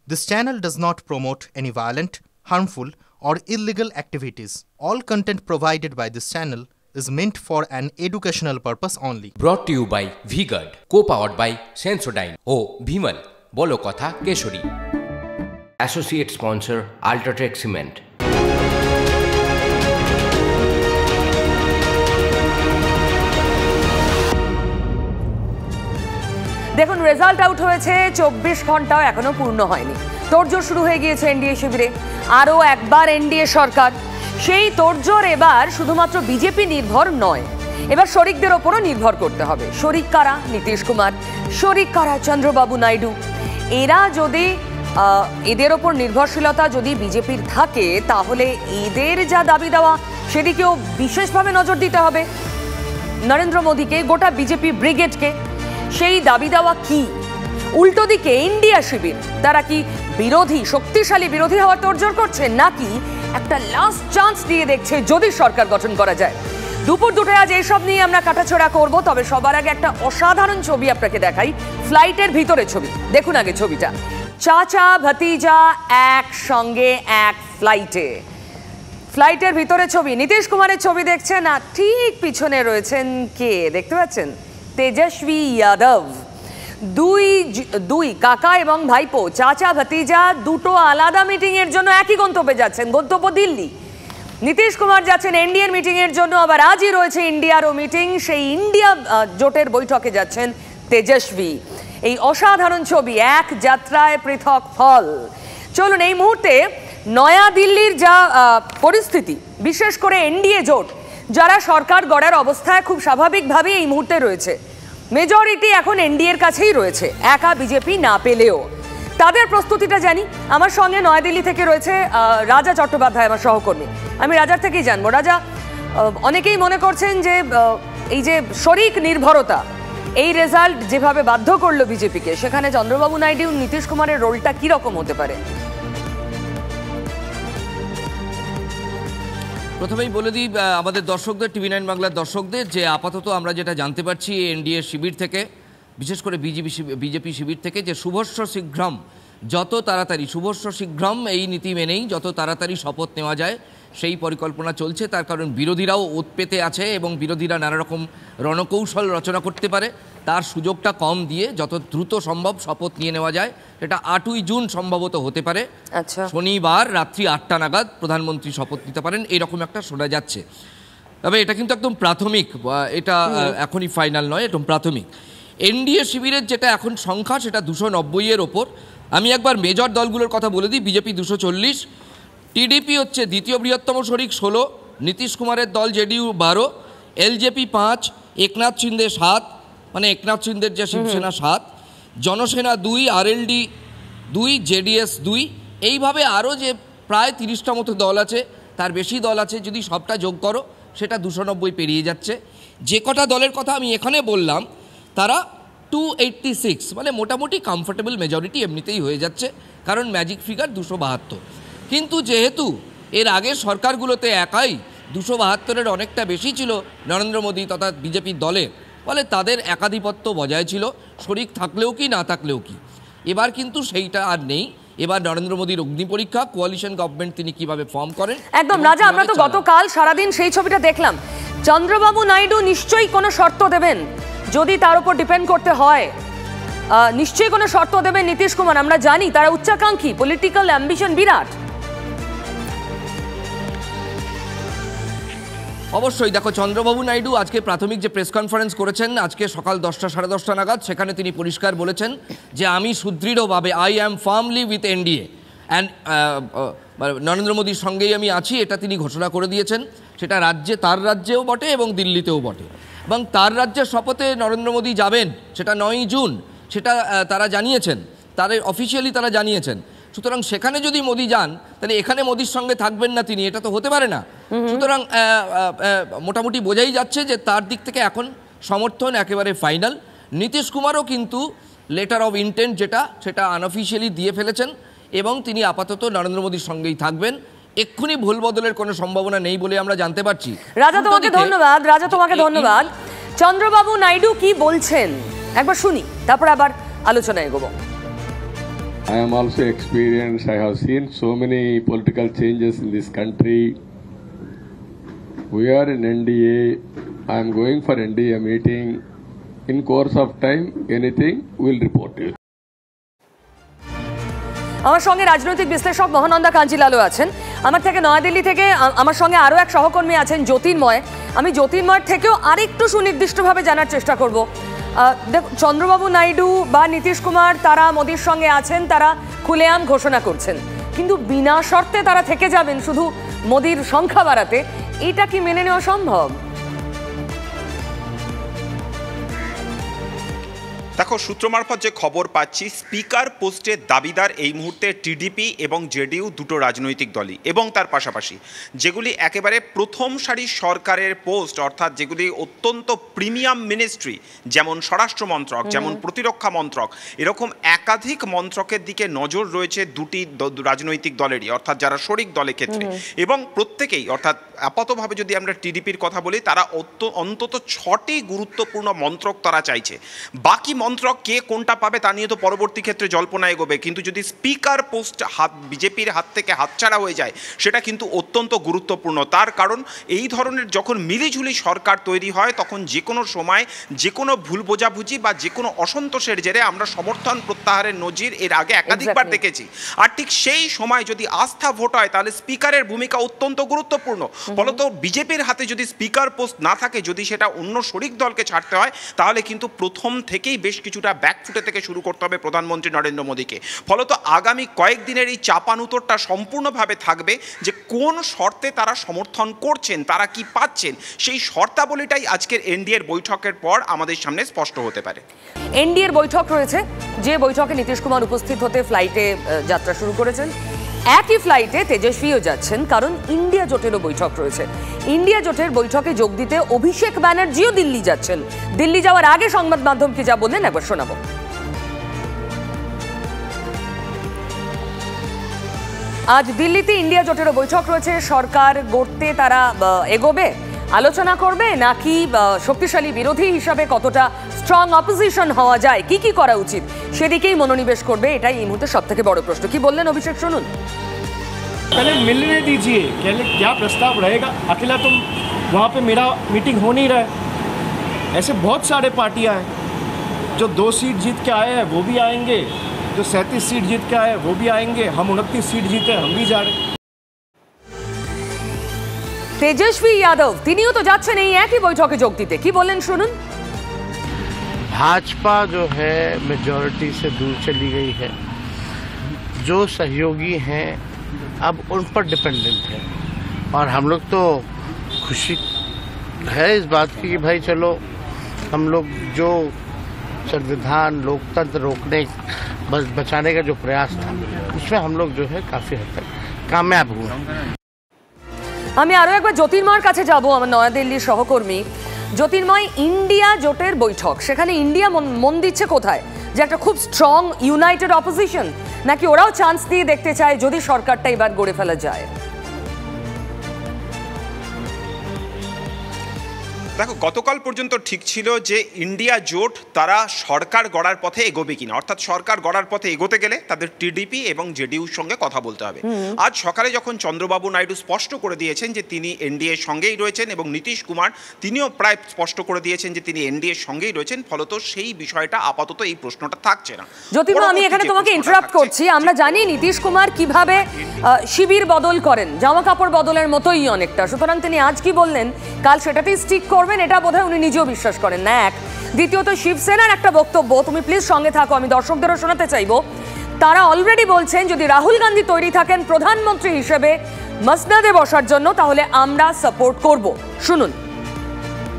This channel does not promote any violent, harmful, or illegal activities. All content provided by this channel is meant for an educational purpose only. Brought to you by V-Guard, co-powered by Sensodyne O Bhimal, বলো কথা কেশরী। Associate sponsor Ultratech Cement. দেখুন, result out হয়েছে, 24 ঘন্টাও এখনো পূর্ণ হয়নি। তোড়জোড় শুরু হয়ে গিয়েছে এনডিএ শিবিরে। আরও একবার এনডিএ সরকার। সেই তোড়জোড় এবার শুধুমাত্র বিজেপি নির্ভর নয়, এবার শরিকদের ওপরও নির্ভর করতে হবে। শরিক কারা? নীতিশ কুমার। শরিক কারা? চন্দ্রবাবু নাইডু। এরা যদি এদের ওপর নির্ভরশীলতা যদি বিজেপির থাকে, তাহলে এদের যা দাবি দেওয়া সেদিকেও বিশেষভাবে নজর দিতে হবে নরেন্দ্র মোদীকে, গোটা বিজেপি ব্রিগেডকে। সেই দাবি দেওয়া কি? উল্টো দিকে ইন্ডিয়া শিবির, তারা কি বিরোধী, শক্তিশালী বিরোধী হওয়ার তোড়জোড় করছে, নাকি একটা লাস্ট চান্স দিয়ে দেখছে যদি সরকার গঠন করা যায়? দুপুর দুটোয় আজ এইসব নিয়ে আমরা কাটাছোড়া করব। তবে সবার আগে একটা অসাধারণ ছবি আপনাকে দেখাই, ফ্লাইটের ভিতরে ছবি। দেখুন আগে ছবিটা। চাচা ভাতিজা একসঙ্গে এক ফ্লাইটে, ফ্লাইটের ভিতরে ছবি। নীতিশ কুমারের ছবি দেখছেন, আর ঠিক পিছনে রয়েছেন কে দেখতে পাচ্ছেন? তেজস্বী যাদব। দুই কাকা এবং ভাইপো, চাচা ভাতিজা, দুটো আলাদা মিটিং এর জন্য একই গন্তব্যে যাচ্ছেন। গন্তব্য দিল্লি। নীতিশ কুমার যাচ্ছেন এনডিএর মিটিং এর জন্য, আবার আজই রয়েছে ইন্ডিয়ারও মিটিং। সেই ইন্ডিয়া জোটের বৈঠকে যাচ্ছেন তেজস্বী। এই অসাধারণ ছবি, এক যাত্রায় পৃথক ফল। চলুন, এই মুহূর্তে নয়া দিল্লির যা পরিস্থিতি, বিশেষ করে এনডিএ জোট যারা সরকার গড়ার অবস্থায় খুব স্বাভাবিকভাবে এই মুহূর্তে রয়েছে, মেজরিটি এখন এনডিএর কাছেই রয়েছে, একা বিজেপি না পেলেও। তাদের প্রস্তুতিটা জানি। আমার সঙ্গে নয়াদিল্লি থেকে রয়েছে রাজা চট্টোপাধ্যায়, আমার সহকর্মী। আমি রাজার থেকেই জানবো। রাজা, অনেকেই মনে করছেন যে এই যে শরিক নির্ভরতা, এই রেজাল্ট যেভাবে বাধ্য করলো বিজেপিকে, সেখানে চন্দ্রবাবু নাইডু, নীতিশ কুমারের রোলটা কিরকম হতে পারে? প্রথমেই বলে দিই আমাদের দর্শকদের, টিভি9 বাংলার দর্শকদের, যে আপাতত আমরা যেটা জানতে পারছি এনডিএ শিবির থেকে, বিশেষ করে বিজেপি শিবির থেকে, যে শুভস্য শীঘ্রম, যত তাড়াতাড়ি শুভস্য শীঘ্রম এই নীতি মেনেই যত তাড়াতাড়ি শপথ নেওয়া যায় সেই পরিকল্পনা চলছে। তার কারণ বিরোধীরাও ওত পেতে আছে এবং বিরোধীরা নানা রকম রণকৌশল রচনা করতে পারে। তার সুযোগটা কম দিয়ে যত দ্রুত সম্ভব শপথ নিয়ে নেওয়া যায়, এটা 8ই জুন সম্ভবত হতে পারে। আচ্ছা, শনিবার রাত্রি 8টা নাগাদ প্রধানমন্ত্রী শপথ নিতে পারেন, এইরকম একটা শোনা যাচ্ছে। তবে এটা কিন্তু একদম প্রাথমিক, এটা এখনই ফাইনাল নয়, একদম প্রাথমিক। এনডিএ শিবিরের যেটা এখন সংখ্যা, সেটা 290-এর ওপর। আমি একবার মেজর দলগুলোর কথা বলে দিই। বিজেপি 240, টিডিপি হচ্ছে দ্বিতীয় বৃহত্তম শরিক 16, নীতিশ কুমারের দল জেডিইউ 12, এলজেপি 5, একনাথ শিন্দে 7, মানে একনাথ শিন্দের যে শিবসেনা 7, জনসেনা 2, আরএলডি 2, জেডিএস 2। এইভাবে আরও যে প্রায় 30টা মতো দল আছে, তার বেশি দল আছে, যদি সবটা যোগ করো সেটা 290 পেরিয়ে যাচ্ছে। যে কটা দলের কথা আমি এখানে বললাম তারা 286, মানে মোটামুটি কমফোর্টেবল মেজরিটি এমনিতেই হয়ে যাচ্ছে, কারণ ম্যাজিক ফিগার 272। কিন্তু যেহেতু এর আগের সরকারগুলোতে একাই 272-এর অনেকটা বেশি ছিল নরেন্দ্র মোদী তথা বিজেপির দলের, ফলে তাদের একাধিপত্য বজায় ছিল, শরিক থাকলেও কি না থাকলেও কি। এবার কিন্তু সেইটা আর নেই। এবার নরেন্দ্র মোদীর অগ্নি পরীক্ষা, কোয়ালিশন গভর্নমেন্ট তিনি কিভাবে ফর্ম করেন। একদম রাজা, আমরা তো গতকাল সারাদিন সেই ছবিটা দেখলাম। চন্দ্রবাবু নাইডু নিশ্চয়ই কোনো শর্ত দেবেন, যদি তার উপর ডিপেন্ড করতে হয় নিশ্চয়ই কোনো শর্ত দেবেন নীতিশ কুমার। আমরা জানি তারা উচ্চাকাঙ্ক্ষী, পলিটিক্যাল অ্যাম্বিশন বিরাট। অবশ্যই দেখো, চন্দ্রবাবু নাইডু আজকে প্রাথমিক যে প্রেস কনফারেন্স করেছেন আজকে সকাল 10টা সাড়ে 10টা নাগাদ, সেখানে তিনি পরিষ্কার বলেছেন যে আমি সুদৃঢ়ভাবে, I am firmly with NDA and Narendra মোদীর সঙ্গেই আমি আছি, এটা তিনি ঘোষণা করে দিয়েছেন। সেটা তার রাজ্যেও বটে এবং দিল্লিতেও বটে। এবং তার রাজ্যের শপথে নরেন্দ্র মোদী যাবেন, সেটা 9ই জুন, সেটা তারা জানিয়েছেন, তাদের অফিসিয়ালি তারা জানিয়েছেন। সুতরাং সেখানে যদি মোদী যান, তাহলে এখানে মোদীর সঙ্গে থাকবেন না তিনি, এটা তো হতে পারে না। সুতরাং মোটামুটি বোঝাই যাচ্ছে যে তার দিক থেকে এখন সমর্থন একেবারে ফাইনাল। নীতিশ কুমারও কিন্তু লেটার অফ ইন্টেন্ট যেটা, সেটা আনঅফিসিয়ালি দিয়ে ফেলেছেন এবং তিনি আপাতত নরেন্দ্র মোদীর সঙ্গেই থাকবেন। এক্ষুনি ভুল বদলের কোনো সম্ভাবনা নেই বলে আমরা জানতে পারছি। রাজা তোমাকে ধন্যবাদ। রাজা তোমাকে ধন্যবাদ। চন্দ্রবাবু নাইডু কি বলছেন একবার শুনি, তারপর আবার আলোচনায় এগোবো। I am also experienced. I have seen so many political changes in this country. We are in NDA. I am going for NDA meeting. In course of time, anything we'll report you. আমার সঙ্গে রাজনৈতিক বিশ্লেষক মহানন্দা কাঞ্জিলালও আছেন। আমার থেকে নয়াদিল্লি থেকে আমার সঙ্গে আরও এক সহকর্মী আছেন জ্যোতির্ময়। আমি জ্যোতির্ময়ের থেকেও আরেকটু সুনির্দিষ্টভাবে জানার চেষ্টা করব। চন্দ্রবাবু নাইডু বা নীতিশ কুমার তারা মোদির সঙ্গে আছেন, তারা খুলেআম ঘোষণা করছেন, কিন্তু বিনা শর্তে তারা থেকে যাবেন শুধু মোদির সংখ্যা বাড়াতে, এটা কি মেনে নেওয়া সম্ভব? দেখো, সূত্র মারফত যে খবর পাচ্ছি, স্পিকার পোস্টের দাবিদার এই মুহূর্তে টিডিপি এবং জেডিইউ দুটো রাজনৈতিক দলই, এবং তার পাশাপাশি যেগুলি একেবারে প্রথম সারির সরকারের পোস্ট, অর্থাৎ যেগুলি অত্যন্ত প্রিমিয়াম মিনিস্ট্রি, যেমন স্বরাষ্ট্র মন্ত্রক, যেমন প্রতিরক্ষা মন্ত্রক, এরকম একাধিক মন্ত্রকের দিকে নজর রয়েছে দুটি রাজনৈতিক দলেরই, অর্থাৎ যারা শরিক দলের ক্ষেত্রে, এবং প্রত্যেকেই, অর্থাৎ আপাতভাবে যদি আমরা টিডিপির কথা বলি, তারা অন্তত 6টি গুরুত্বপূর্ণ মন্ত্রক তারা চাইছে। বাকি মন্ত্রক কে কোনটা পাবে তা নিয়ে তো পরবর্তী ক্ষেত্রে জল্পনা এগোবে, কিন্তু যদি স্পিকার পোস্ট বিজেপির হাত থেকে হাতছাড়া হয়ে যায়, সেটা কিন্তু অত্যন্ত গুরুত্বপূর্ণ। তার কারণ এই ধরনের যখন মিলিঝুলি সরকার তৈরি হয়, তখন যে কোনো সময় যে কোনো ভুল বোঝাবুঝি বা যে কোনো অসন্তোষের জেরে আমরা সমর্থন প্রত্যাহারের নজির এর আগে একাধিকবার দেখেছি। আর ঠিক সেই সময় যদি আস্থা ভোট হয়, তাহলে স্পিকারের ভূমিকা অত্যন্ত গুরুত্বপূর্ণ। ফলত বিজেপির হাতে যদি স্পিকার পোস্ট না থাকে, যদি সেটা অন্য শরিক দলকে ছাড়তে হয়, তাহলে কিন্তু প্রথম থেকেই বেশ কিছুটা ব্যাকফুটে থেকে শুরু করতে হবে প্রধানমন্ত্রী নরেন্দ্র মোদীকে। ফলত আগামী কয়েকদিনের এই চাপানুতরটা সম্পূর্ণভাবে থাকবে যে কোন শর্তে তারা সমর্থন করছেন, তারা কি পাচ্ছেন, সেই শর্তাবলীটাই আজকের এনডিএর বৈঠকের পর আমাদের সামনে স্পষ্ট হতে পারে। এনডিএর বৈঠক রয়েছে, যে বৈঠকে নীতিশ কুমার উপস্থিত হতে ফ্লাইটে যাত্রা শুরু করেছেন। একই ফ্লাইটে তেজস্বীও যাচ্ছেন, কারণ ইন্ডিয়া জোটেরও বৈঠক রয়েছে। ইন্ডিয়া জোটের বৈঠকে যোগ দিতে অভিষেক ব্যানার্জিও দিল্লি যাচ্ছেন। দিল্লি যাওয়ার আগে সংবাদ মাধ্যমকে যা বললেন একবার শোনাবো। আজ দিল্লিতে ইন্ডিয়া জোটেরও বৈঠক রয়েছে। সরকার গড়তে তারা এগোবে, আলোচনা করবে, নাকি শক্তিশালী বিরোধী হিসাবে কতটা স্ট্রং অপোজিশন হওয়া যায়, কি কি করা উচিত, সেদিকেই মনোনিবেশ করবে, এটাই এই মুহূর্তে সবথেকে বড় প্রশ্ন। কি বললেন অভিষেক, শুনুন। पहले मिलने दीजिए, क्या प्रस्ताव रहेगा। अकेला तुम वहाँ पे मेरा मीटिंग हो नहीं रहा है। ऐसे बहुत सारे पार्टियाँ हैं, जो 2 सीट जीत के आए हैं वो भी आएंगे, जो 37 सीट जीत के आए हैं वो भी आएंगे। हम 29 सीट जीते, हम भी जा रहे। তেজস্বী যাদব তিনিও তো যাচ্ছেন এই একই বৈঠকে যোগ দিতে, কি বললেন শুনুন। भाजपा जो है मेजॉरिटी से दूर चली गई है, जो सहयोगी हैं अब उन पर डिपेंडेंट है, और हम लोग तो खुशी है इस बात की कि भाई चलो हम लोग जो संविधान लोकतंत्र रोकने बचाने का जो प्रयास था, उसमें हम लोग जो है काफ़ी हद तक कामयाब हुए। আমি আরও একবার জ্যোতির্ময়ের কাছে যাব, আমার নয়াদিল্লির সহকর্মী। জ্যোতির্ময়, ইন্ডিয়া জোটের বৈঠক, সেখানে ইন্ডিয়া মন দিচ্ছে কোথায়? যে একটা খুব স্ট্রং ইউনাইটেড অপোজিশন, নাকি ওরাও চান্স দিয়ে দেখতে চায় যদি সরকারটা এবার গড়ে ফেলা যায়? দেখো, গতকাল পর্যন্ত ঠিক ছিল যে ইন্ডিয়া জোট তারা সরকার গড়ার পথে এগোবে কিনা, অর্থাৎ সরকার গড়ার পথে এগোতে গেলে তাদের টিডিপি এবং জেডিইউর সঙ্গে কথা বলতে হবে। আজ সকালে যখন চন্দ্রবাবু নাইডু স্পষ্ট করে দিয়েছেন যে তিনি এনডিএর সঙ্গেই রয়েছেন, এবং নীতিশ কুমার তিনিও প্রায় স্পষ্ট করে দিয়েছেন যে তিনি এনডিএর সঙ্গেই রয়েছেন, ফলত সেই বিষয়টা আপাতত এই প্রশ্নটা থাকছে না। জ্যোতির্ময়, আমি এখানে তোমাকে ইন্টারাপ্ট করছি। আমরা জানি নীতিশ কুমার কিভাবে শিবির বদল করেন, জামা কাপড় বদলের মতোই অনেকটা, সুতরাং তিনি আজ কি বললেন কাল সেটাতেই স্টিক করবেন, এটা বোধহয় উনি নিজেও বিশ্বাস করেন না। এক, দ্বিতীয়ত শিবসেনার একটা বক্তব্য, তুমি প্লিজ সঙ্গে থাকো, আমি দর্শকদেরও শোনাতে চাইবো। তারা অলরেডি বলছেন যদি রাহুল গান্ধী তৈরি থাকেন প্রধানমন্ত্রী হিসেবে মসনদে বসার জন্য, তাহলে আমরা সাপোর্ট করব। শুনুন।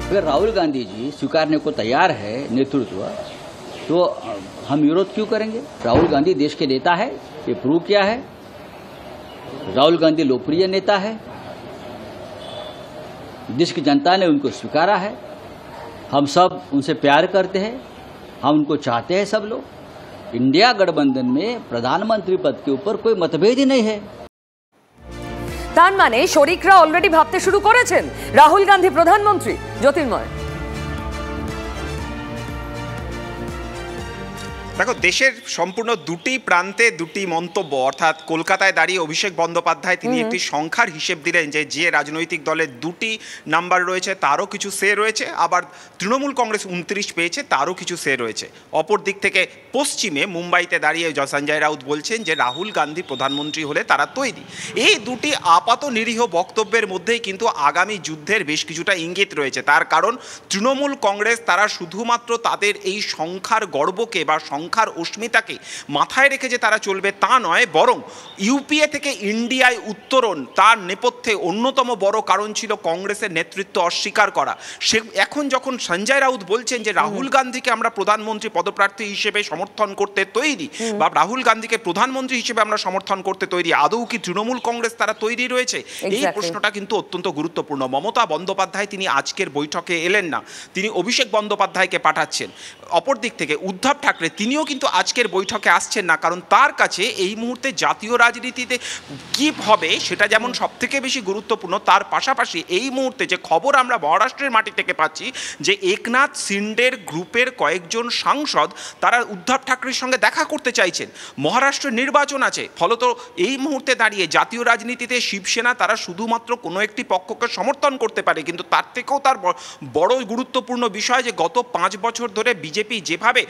अगर राहुल गांधी जी स्वीकारने को तैयार है नेतृत्व, तो हम विरोध क्यों करेंगे? राहुल गांधी देश के नेता है, ये प्रूव किया है। राहुल गांधी लोकप्रिय नेता है, देश की जनता ने उनको स्वीकारा है, हम सब उनसे प्यार करते हैं, हम उनको चाहते हैं सब लोग। इंडिया गठबंधन में प्रधानमंत्री पद के ऊपर कोई मतभेद ही नहीं है। তার মানে শরিকরা অলরেডি ভাবতে শুরু করেছেন রাহুল গান্ধী প্রধানমন্ত্রী। জ্যোতির্ময়, দেখো, দেশের সম্পূর্ণ দুটি প্রান্তে দুটি মন্তব্য। অর্থাৎ কলকাতায় দাঁড়িয়ে অভিষেক বন্দ্যোপাধ্যায় তিনি একটি সংখ্যার হিসেব দিলেন যে রাজনৈতিক দলের দুটি নাম্বার রয়েছে তারও কিছু সে রয়েছে, আবার তৃণমূল কংগ্রেস 29 পেয়েছে তারও কিছু সে রয়েছে। অপর দিক থেকে পশ্চিমে মুম্বাইতে দাঁড়িয়ে সঞ্জয় রাউত বলছেন যে রাহুল গান্ধী প্রধানমন্ত্রী হলে তারা তৈরি। এই দুটি আপাত নিরীহ বক্তব্যের মধ্যেই কিন্তু আগামী যুদ্ধের বেশ কিছুটা ইঙ্গিত রয়েছে। তার কারণ তৃণমূল কংগ্রেস তারা শুধুমাত্র তাদের এই সংখ্যার গর্বকে বা সংখ্যার অস্মিতাকে মাথায় রেখে যে তারা চলবে তা নয়, বরং ইউপিএ থেকে ইন্ডিয়ায় উত্তরণ তার নেপথ্যে অন্যতম বড় কারণ ছিল কংগ্রেসের নেতৃত্ব অস্বীকার করা। সে এখন যখন সঞ্জয় রাউত বলছেন যে রাহুল গান্ধীকে আমরা প্রধানমন্ত্রী পদপ্রার্থী হিসেবে সমর্থন করতে তৈরি বা রাহুল গান্ধীকে প্রধানমন্ত্রী হিসেবে আমরা সমর্থন করতে তৈরি, আদৌ কি তৃণমূল কংগ্রেস তারা তৈরি রয়েছে? এই প্রশ্নটা কিন্তু অত্যন্ত গুরুত্বপূর্ণ। মমতা বন্দ্যোপাধ্যায় তিনি আজকের বৈঠকে এলেন না, তিনি অভিষেক বন্দ্যোপাধ্যায়কে পাঠাচ্ছেন। অপর দিক থেকে উদ্ধব ঠাকরে তিনিও কিন্তু আজকের বৈঠকে আসছেন না, কারণ তার কাছে এই মুহূর্তে জাতীয় রাজনীতিতে কী হবে সেটা যেমন সবথেকে বেশি গুরুত্বপূর্ণ, তার পাশাপাশি এই মুহূর্তে যে খবর আমরা মহারাষ্ট্রের মাটি থেকে পাচ্ছি যে একনাথ শিন্ডের গ্রুপের কয়েকজন সাংসদ তারা উদ্ধব ঠাকরের সঙ্গে দেখা করতে চাইছেন। মহারাষ্ট্রের নির্বাচন আছে, ফলত এই মুহূর্তে দাঁড়িয়ে জাতীয় রাজনীতিতে শিবসেনা তারা শুধুমাত্র কোনো একটি পক্ষকে সমর্থন করতে পারে, কিন্তু তার থেকেও তার বড় গুরুত্বপূর্ণ বিষয় যে গত 5 বছর ধরে বিজেপি যেভাবে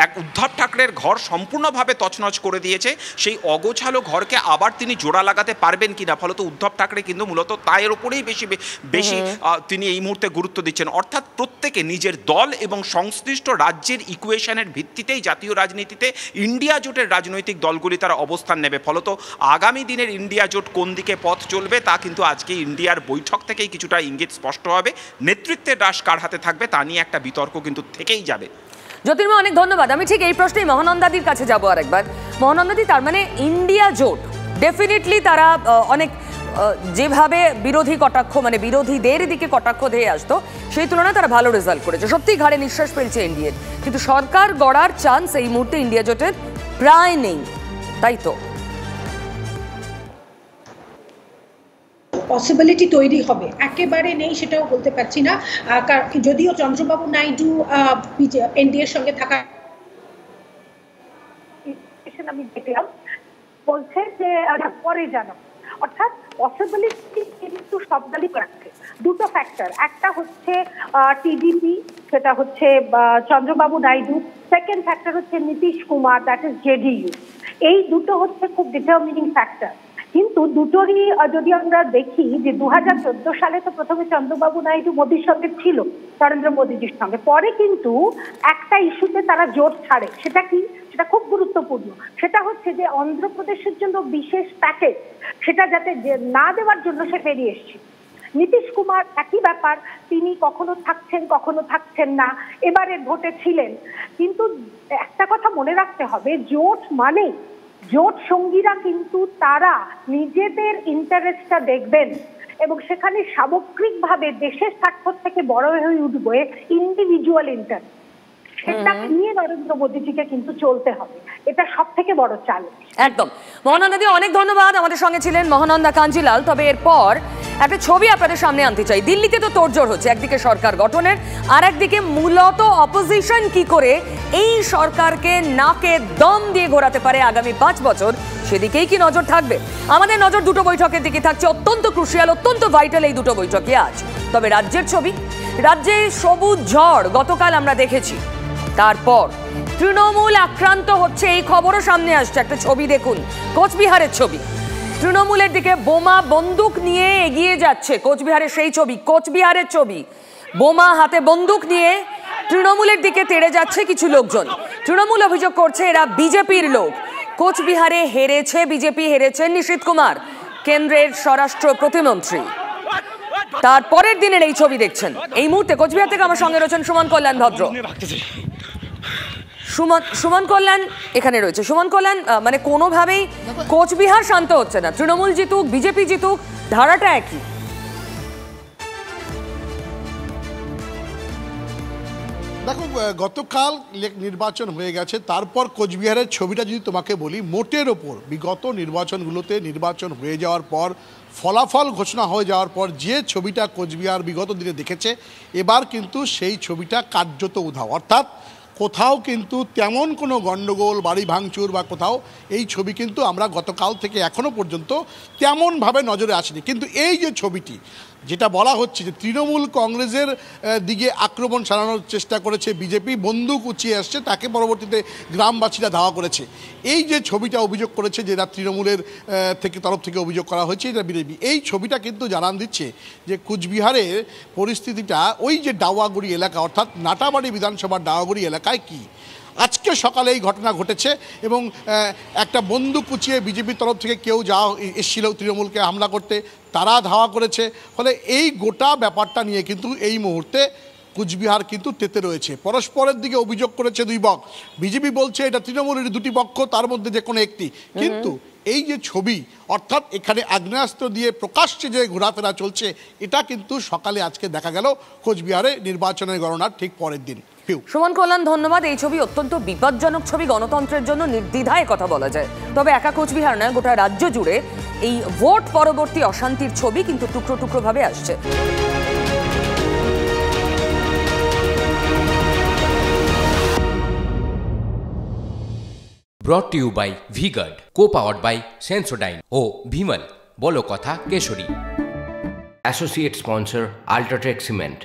এক উদ্ধব ঠাকরের ঘর সম্পূর্ণভাবে তছনছ করে দিয়েছে, সেই অগোছালো ঘরকে আবার তিনি জোড়া লাগাতে পারবেন কিনা। ফলত উদ্ধব ঠাকরে কিন্তু মূলত তার ওপরেই বেশি তিনি এই মুহূর্তে গুরুত্ব দিচ্ছেন। অর্থাৎ প্রত্যেকে নিজের দল এবং সংশ্লিষ্ট রাজ্যের ইকুয়েশনের ভিত্তিতেই জাতীয় রাজনীতিতে ইন্ডিয়া জোটের রাজনৈতিক দলগুলি তারা অবস্থান নেবে। ফলত আগামী দিনের ইন্ডিয়া জোট কোন দিকে পথ চলবে তা কিন্তু আজকে ইন্ডিয়ার বৈঠক থেকেই কিছুটা ইঙ্গিত স্পষ্ট হবে। নেতৃত্বের রাশ কার হাতে থাকবে তা নিয়ে একটা বিতর্ক কিন্তু থেকেই যাবে। জ্যোতির্ময়, অনেক ধন্যবাদ। আমি ঠিক এই প্রশ্নেই মহানন্দাদির কাছে যাবো আরেকবার। মহানন্দাদি, তার মানে ইন্ডিয়া জোট ডেফিনেটলি তারা অনেক যেভাবে বিরোধী কটাক্ষ মানে বিরোধীদের দিকে কটাক্ষ ধেয়ে আসতো সেই তুলনায় তারা ভালো রেজাল্ট করেছে, সত্যি ঘাড়ে নিঃশ্বাস ফেলছে এনডিএ। কিন্তু সরকার গড়ার চান্স এই মুহূর্তে ইন্ডিয়া জোটের প্রায় নেই, তাই তো? পসিবিলিটি তৈরি হবে একেবারে নেই সেটাও বলতে পারছি না, যদিও চন্দ্রবাবু নাইডু এনডিএর সঙ্গে থাকা আমি দেখলাম বলছে যে পরে জানো, অর্থাৎ পসিবিলিটি কিন্তু সব দলই রাখছে। দুটো ফ্যাক্টর, একটা হচ্ছে টিডিপি, সেটা হচ্ছে চন্দ্রবাবু নাইডু, সেকেন্ড ফ্যাক্টর হচ্ছে Nitish Kumar, that is JDU. এই দুটো হচ্ছে খুব ডিটারমিনিং ফ্যাক্টর। কিন্তু দুটোরই যদি আমরা দেখি যে 2014 সালে তো প্রথমে চন্দ্রবাবু নাইডু মোদির সঙ্গে ছিল, নরেন্দ্র মোদীজির সঙ্গে, পরে কিন্তু একটা ইস্যুতে তারা জোট ছাড়ে। সেটা কি? সেটা খুব গুরুত্বপূর্ণ। সেটা হচ্ছে যে অন্ধ্রপ্রদেশের জন্য বিশেষ প্যাকেজ সেটা যাতে না দেওয়ার জন্য সে বেরিয়ে এসছে। নীতিশ কুমার একই ব্যাপার, তিনি কখনো থাকছেন কখনো থাকছেন না, এবারে ভোটে ছিলেন। কিন্তু একটা কথা মনে রাখতে হবে, জোট মানে জোট সঙ্গীরা কিন্তু তারা নিজেদের ইন্টারেস্টটা দেখবেন এবং সেখানে সামগ্রিকভাবে দেশের স্বার্থ থেকে বড় হয়ে উঠবে ইন্ডিভিজুয়াল ইন্টারেস্ট। সেটা নিয়ে নরেন্দ্র মোদীজিকে কিন্তু চলতে হবে, এটা সব থেকে বড় চ্যালেঞ্জ। একদম। মহানন্দাদি, অনেক ধন্যবাদ। আমাদের সঙ্গে ছিলেন মহানন্দা কাঞ্জিলাল। তবে এরপর একটা ছবি আপনাদের সামনে আনতে চাই। দিল্লিতে তো তোড়জোড় হচ্ছে একদিকে সরকার গঠনের, আর একদিকে মূলত অপোজিশন কি করে এই সরকারকে নাকে দম দিয়ে ঘোরাতে পারে আগামী 5 বছর, সেদিকেই কি নজর থাকবে? আমাদের নজর দুটো বৈঠকের দিকে থাকছে, অত্যন্ত ক্রুশিয়াল, অত্যন্ত ভাইটাল এই দুটো বৈঠকে আজ। তবে রাজ্যের ছবি, রাজ্যে সবুজ ঝড় গতকাল আমরা দেখেছি, তারপর তৃণমূল আক্রান্ত হচ্ছে এই খবরও সামনে আসছে। একটা ছবি দেখুন, কোচবিহারের ছবি। তৃণমূলের দিকে বোমা বন্দুক নিয়ে এগিয়ে যাচ্ছে, কোচবিহারের সেই ছবি, কোচবিহারের ছবি। বোমা হাতে বন্দুক নিয়ে তৃণমূলের দিকে তেড়ে যাচ্ছে কিছু লোকজন। তৃণমূল অভিযোগ করছে এরা বিজেপির লোক। কোচবিহারে হেরেছে বিজেপি, হেরেছেন নিশীথ কুমার, কেন্দ্রের স্বরাষ্ট্র প্রতিমন্ত্রী। তারপরের দিনের এই ছবি দেখছেন। এই মুহূর্তে কোচবিহার থেকে আমার সঙ্গে রয়েছেন সুমন কল্যাণ ভদ্র। সুমন কল্যাণ এখানে রয়েছে। সুমন কল্যাণ, মানে কোনোভাবেই কোচবিহার শান্ত হচ্ছে না, তৃণমূল জিতুক বিজেপি জিতুক ধারাটা একই। দেখো, গতকাল নির্বাচন হয়ে গেছে, তারপর কোচবিহারের ছবিটা যদি তোমাকে বলি, মোটের ওপর বিগত নির্বাচনগুলোতে নির্বাচন হয়ে যাওয়ার পর, ফলাফল ঘোষণা হয়ে যাওয়ার পর যে ছবিটা কোচবিহার বিগত দিনে দেখেছে, এবার কিন্তু সেই ছবিটা কার্যত উধাও। অর্থাৎ কোথাও কিন্তু তেমন কোনো গণ্ডগোল বাড়ি ভাঙচুর বা কোথাও এই ছবি কিন্তু আমরা গতকাল থেকে এখনও পর্যন্ত তেমনভাবে নজরে আসেনি। কিন্তু এই যে ছবিটি যেটা বলা হচ্ছে যে তৃণমূল কংগ্রেসের দিকে আক্রমণ চালানোর চেষ্টা করেছে বিজেপি, বন্দুক উঁচিয়ে আসছে, তাকে পরবর্তীতে গ্রামবাসীরা ধাওয়া করেছে, এই যে ছবিটা অভিযোগ করেছে যেটা তৃণমূলের তরফ থেকে অভিযোগ করা হয়েছে এটা বিজেপি, এই ছবিটা কিন্তু জানান দিচ্ছে যে কুচবিহারের পরিস্থিতিটা ওই যে ডাওয়াগুড়ি এলাকা অর্থাৎ নাটাবাড়ি বিধানসভার ডাওয়াগুড়ি এলাকায় কি আজকে সকালে এই ঘটনা ঘটেছে এবং একটা বন্দুক কুচিয়ে বিজেপির তরফ থেকে কেউ এসেছিল তৃণমূলকে হামলা করতে, তারা ধাওয়া করেছে। ফলে এই গোটা ব্যাপারটা নিয়ে কিন্তু এই মুহূর্তে কুচবিহার কিন্তু তেতে রয়েছে। পরস্পরের দিকে অভিযোগ করেছে দুই পক্ষ, বিজেপি বলছে এটা তৃণমূলের দুটি পক্ষ, তার মধ্যে যে কোনো একটি। কিন্তু এই যে ছবি অর্থাৎ এখানে আগ্নেয়াস্ত্র দিয়ে প্রকাশ্যে যে ঘোরাফেরা চলছে, এটা কিন্তু সকালে আজকে দেখা গেল কোচবিহারে নির্বাচনের গণনার ঠিক পরের দিন। সুমন কল্যাণ, ধন্যবাদ। এই ছবি অত্যন্ত বিপজ্জনক ছবি, গণতন্ত্রের জন্য নির্দ্বিধায় কথা বলা যায়। তবে একা কোচবিহার নয়, গোটা রাজ্য জুড়ে এই ভোট পরবর্তী অশান্তির ছবি কিন্তু টুকরো টুকরো ভাবে আসছে। Brought to you by V-Guard, co-powered by Sensodyne O Bhimal, বলো কথা কেশরী। Associate sponsor Ultratech Cement।